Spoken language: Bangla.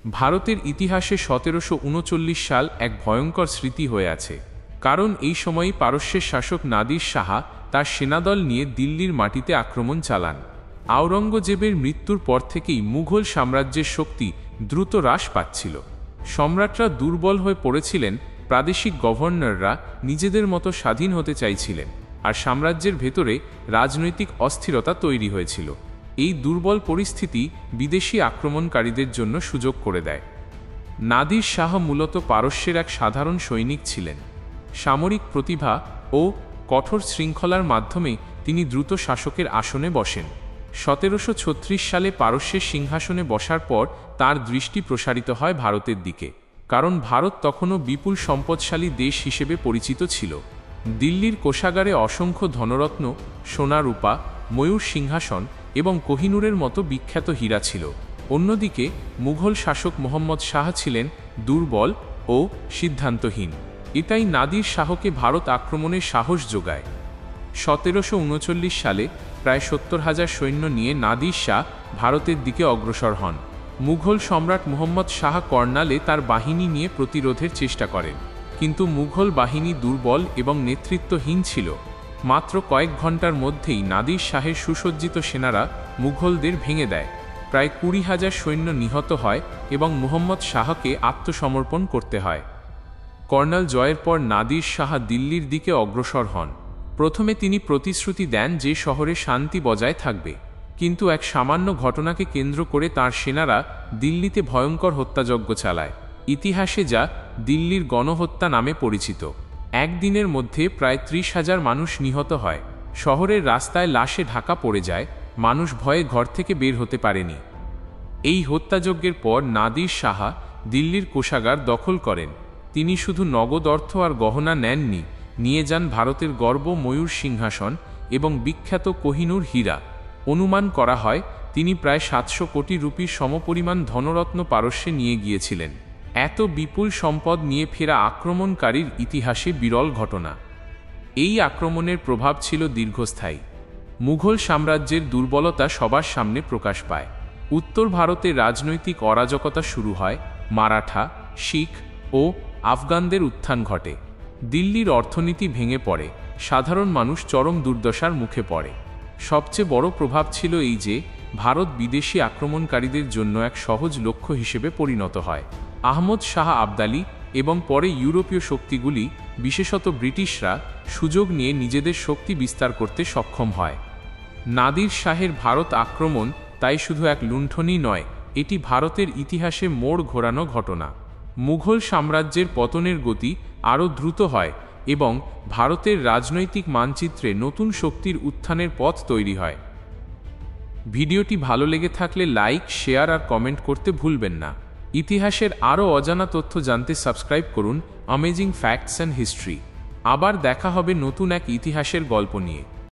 ভারতের ইতিহাসে 1739 সাল এক ভয়ঙ্কর স্মৃতি হয়ে আছে, কারণ এই সময়ই পারস্যের শাসক নাদির শাহ তার সেনাদল নিয়ে দিল্লির মাটিতে আক্রমণ চালান। আওরঙ্গজেবের মৃত্যুর পর থেকেই মুঘল সাম্রাজ্যের শক্তি দ্রুত হ্রাস পাচ্ছিল। সম্রাটরা দুর্বল হয়ে পড়েছিলেন, প্রাদেশিক গভর্নররা নিজেদের মতো স্বাধীন হতে চাইছিলেন, আর সাম্রাজ্যের ভেতরে রাজনৈতিক অস্থিরতা তৈরি হয়েছিল। এই দুর্বল পরিস্থিতি বিদেশি আক্রমণকারীদের জন্য সুযোগ করে দেয়। নাদির শাহ মূলত পারস্যের এক সাধারণ সৈনিক ছিলেন। সামরিক প্রতিভা ও কঠোর শৃঙ্খলার মাধ্যমে তিনি দ্রুত শাসকের আসনে বসেন। 1736 সালে পারস্যের সিংহাসনে বসার পর তার দৃষ্টি প্রসারিত হয় ভারতের দিকে, কারণ ভারত তখনও বিপুল সম্পদশালী দেশ হিসেবে পরিচিত ছিল। দিল্লির কোষাগারে অসংখ্য ধনরত্ন, সোনা রূপা, ময়ূর সিংহাসন এবং কোহিনূরের মতো বিখ্যাত হীরা ছিল। অন্যদিকে মুঘল শাসক মোহাম্মদ শাহ ছিলেন দুর্বল ও সিদ্ধান্তহীন। এটাই নাদির শাহকে ভারত আক্রমণের সাহস যোগায়। 1739 সালে প্রায় 70,000 সৈন্য নিয়ে নাদির শাহ ভারতের দিকে অগ্রসর হন। মুঘল সম্রাট মুহাম্মদ শাহ কর্নালে তার বাহিনী নিয়ে প্রতিরোধের চেষ্টা করেন, কিন্তু মুঘল বাহিনী দুর্বল এবং নেতৃত্বহীন ছিল। মাত্র কয়েক ঘন্টার মধ্যেই নাদির শাহের সুসজ্জিত সেনারা মুঘলদের ভেঙে দেয়। প্রায় 20,000 সৈন্য নিহত হয় এবং মুহাম্মদ শাহকে আত্মসমর্পণ করতে হয়। কর্নাল জয়ের পর নাদির শাহ দিল্লির দিকে অগ্রসর হন। প্রথমে তিনি প্রতিশ্রুতি দেন যে শহরে শান্তি বজায় থাকবে, কিন্তু এক সামান্য ঘটনাকে কেন্দ্র করে তার সেনারা দিল্লিতে ভয়ঙ্কর হত্যাযজ্ঞ চালায়, ইতিহাসে যা দিল্লির গণহত্যা নামে পরিচিত। একদিনের মধ্যে প্রায় 30,000 মানুষ নিহত হয়। শহরের রাস্তায় লাশে ঢাকা পড়ে যায়, মানুষ ভয়ে ঘর থেকে বের হতে পারেনি। এই হত্যাযজ্ঞের পর নাদির শাহ দিল্লির কোষাগার দখল করেন। তিনি শুধু নগদ অর্থ আর গহনা নেননি, নিয়ে যান ভারতের গর্ব ময়ূর সিংহাসন এবং বিখ্যাত কোহিনূর হীরা। অনুমান করা হয় তিনি প্রায় 700 কোটি রুপির সমপরিমাণ ধনরত্ন পারস্যে নিয়ে গিয়েছিলেন। এত বিপুল সম্পদ নিয়ে ফেরা আক্রমণকারীর ইতিহাসে বিরল ঘটনা। এই আক্রমণের প্রভাব ছিল দীর্ঘস্থায়ী। মুঘল সাম্রাজ্যের দুর্বলতা সবার সামনে প্রকাশ পায়। উত্তর ভারতে রাজনৈতিক অরাজকতা শুরু হয়, মারাঠা, শিখ ও আফগানদের উত্থান ঘটে। দিল্লির অর্থনীতি ভেঙে পড়ে, সাধারণ মানুষ চরম দুর্দশার মুখে পড়ে। সবচেয়ে বড় প্রভাব ছিল এই যে ভারত বিদেশি আক্রমণকারীদের জন্য এক সহজ লক্ষ্য হিসেবে পরিণত হয়। আহমদ শাহ আবদালি এবং পরে ইউরোপীয় শক্তিগুলি, বিশেষত ব্রিটিশরা, সুযোগ নিয়ে নিজেদের শক্তি বিস্তার করতে সক্ষম হয়। নাদির শাহের ভারত আক্রমণ তাই শুধু এক লুণ্ঠনই নয়, এটি ভারতের ইতিহাসে মোড় ঘোরানো ঘটনা। মুঘল সাম্রাজ্যের পতনের গতি আরও দ্রুত হয় এবং ভারতের রাজনৈতিক মানচিত্রে নতুন শক্তির উত্থানের পথ তৈরি হয়। ভিডিওটি ভালো লেগে থাকলে লাইক, শেয়ার আর কমেন্ট করতে ভুলবেন না। ইতিহাসের আরও অজানা তথ্য জানতে সাবস্ক্রাইব করুন অ্যামেজিং ফ্যাক্টস অ্যান্ড হিস্ট্রি। আবার দেখা হবে নতুন এক ইতিহাসের গল্প নিয়ে।